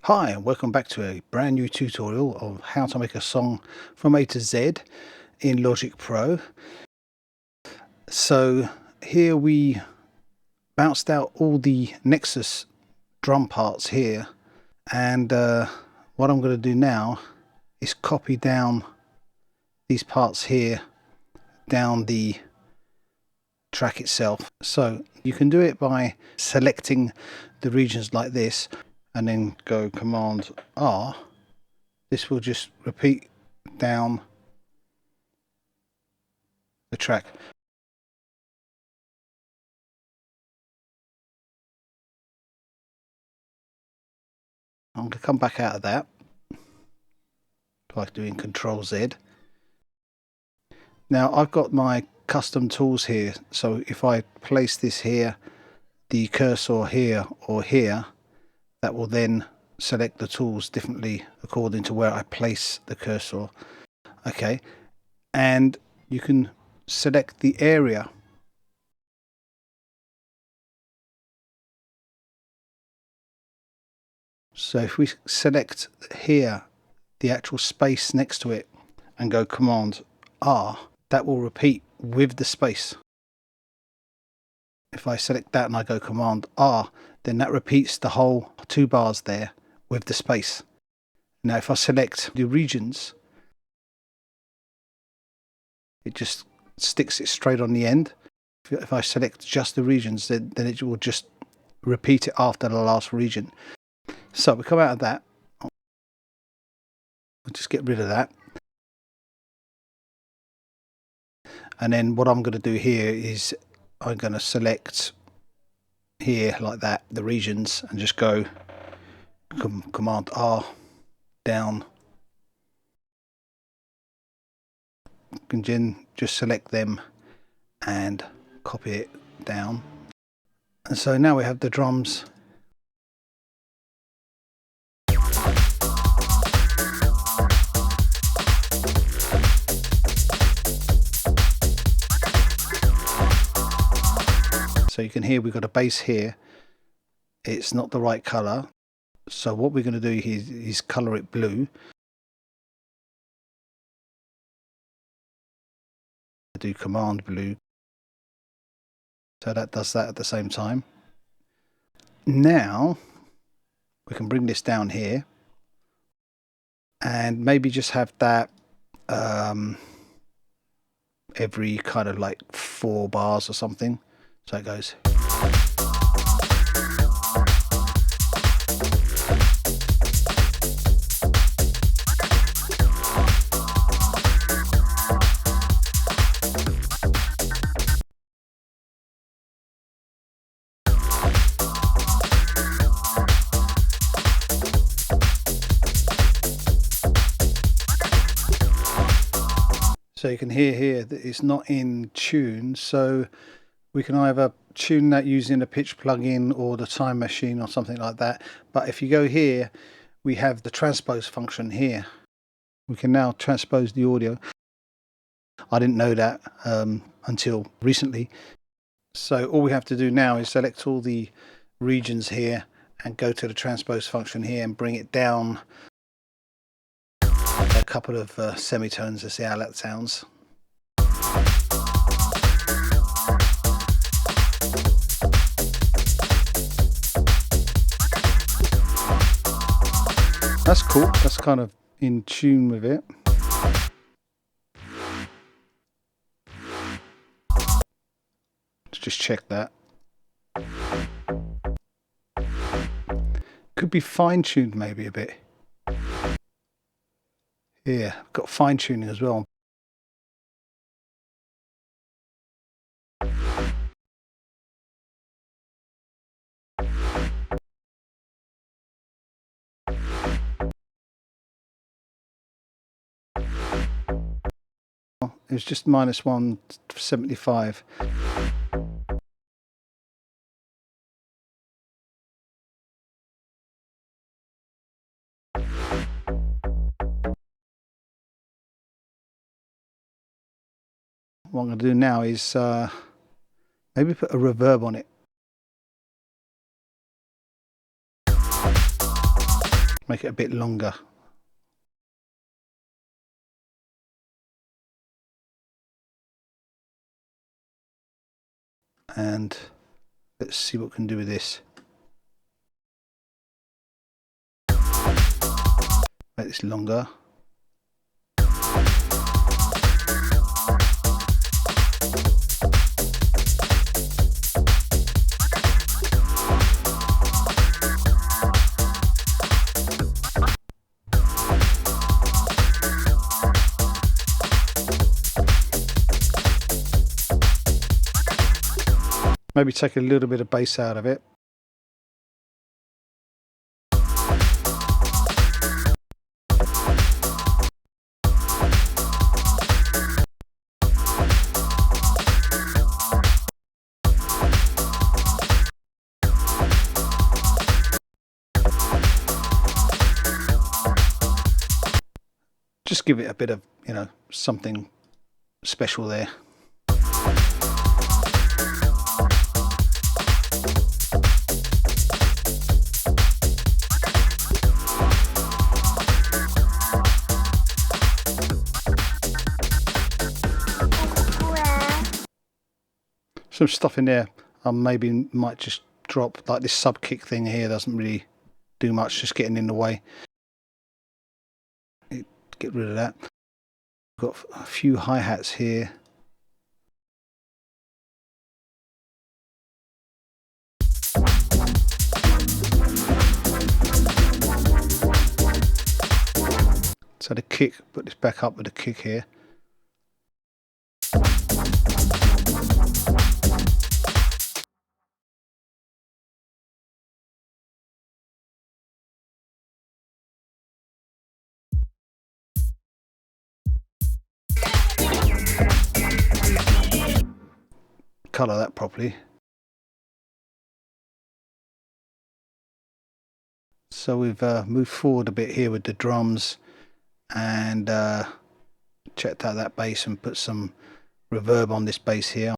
Hi and welcome back to a brand new tutorial of how to make a song from A to Z in Logic Pro. So here we bounced out all the Nexus drum parts here, and what I'm going to do now is copy down these parts here down the track itself. So you can do it by selecting the regions like this and then go Command R. This will just repeat down the track. I'm going to come back out of that by doing Control Z. Now I've got my custom tools here, so if I place this here, the cursor here or here, that will then select the tools differently according to where I place the cursor. Okay, and you can select the area. So if we select here the actual space next to it and go Command R, that will repeat with the space. If I select that and I go Command R, then that repeats the whole 2 bars there with the space. Now if I select the regions, it just sticks it straight on the end. If I select just the regions, then it will just repeat it after the last region. So we come out of that. I'll just get rid of that. And then what I'm going to do here is I'm going to select here like that, the regions, and just go Command R down. You can just select them and copy it down. And so now we have the drums. So you can hear we've got a bass here. It's not the right color. So what we're going to do is color it blue. Do Command blue. So that does that at the same time. Now we can bring this down here and maybe just have that every kind of like 4 bars or something. So it goes. So you can hear here that it's not in tune, so we can either tune that using a pitch plugin or the time machine or something like that. But if you go here, we have the transpose function here. We can now transpose the audio. I didn't know that until recently. So all we have to do now is select all the regions here and go to the transpose function here and bring it down a couple of semitones to see how that sounds. That's cool. That's kind of in tune with it. Let's just check that. Could be fine-tuned maybe a bit. Yeah, got fine-tuning as well. It was just -175. What I'm going to do now is maybe put a reverb on it. make it a bit longer. And let's see what we can do with this. Make this longer. Maybe take a little bit of bass out of it. Just give it a bit of, you know, something special there. Some stuff in there I maybe might just drop, like this sub kick thing here doesn't really do much, just getting in the way. Get rid of that. Got a few hi-hats here. So the kick, put this back up with the kick here. Colour that properly. So we've moved forward a bit here with the drums and checked out that bass and put some reverb on this bass here.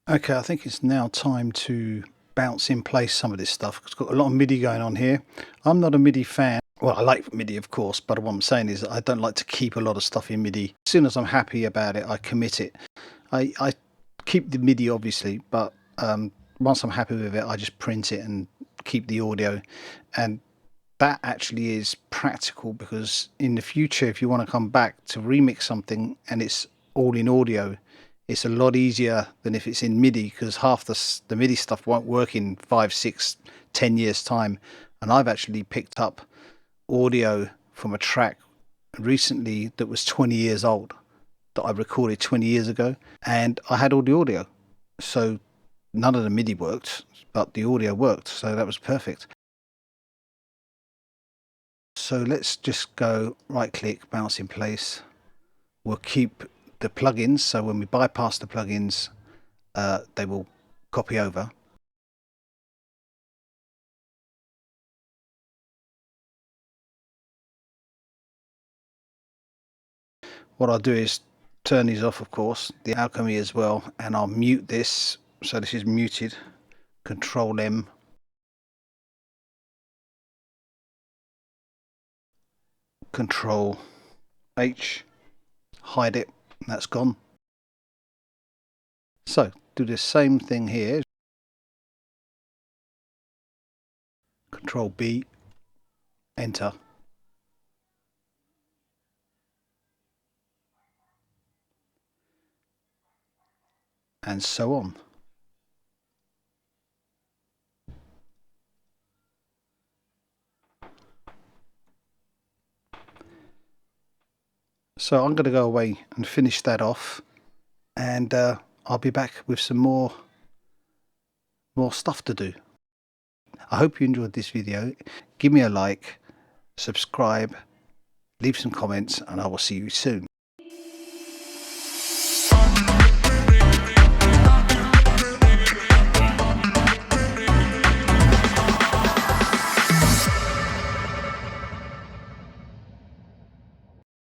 Okay, I think it's now time to bounce in place some of this stuff. It's got a lot of MIDI going on here. I'm not a MIDI fan. Well, I like MIDI, of course, but what I'm saying is I don't like to keep a lot of stuff in MIDI. As soon as I'm happy about it, I commit it. I keep the MIDI, obviously, but once I'm happy with it, I just print it and keep the audio. And that actually is practical, because in the future, if you want to come back to remix something and it's all in audio, it's a lot easier than if it's in MIDI, because half the MIDI stuff won't work in 5, 6, 10 years time. And I've actually picked up audio from a track recently that was 20 years old, that I recorded 20 years ago, and I had all the audio. So none of the MIDI worked, but the audio worked, so that was perfect. So let's just go right click, bounce in place. We'll keep the plugins, so when we bypass the plugins, they will copy over. What I'll do is turn these off, of course, the alchemy as well, and I'll mute this. So this is muted. Control M. Control H. Hide it. That's gone. So do the same thing here. Control B. Enter. And so on. So I'm going to go away and finish that off, and I'll be back with some more stuff to do. I hope you enjoyed this video. Give me a like, subscribe, leave some comments, and I will see you soon.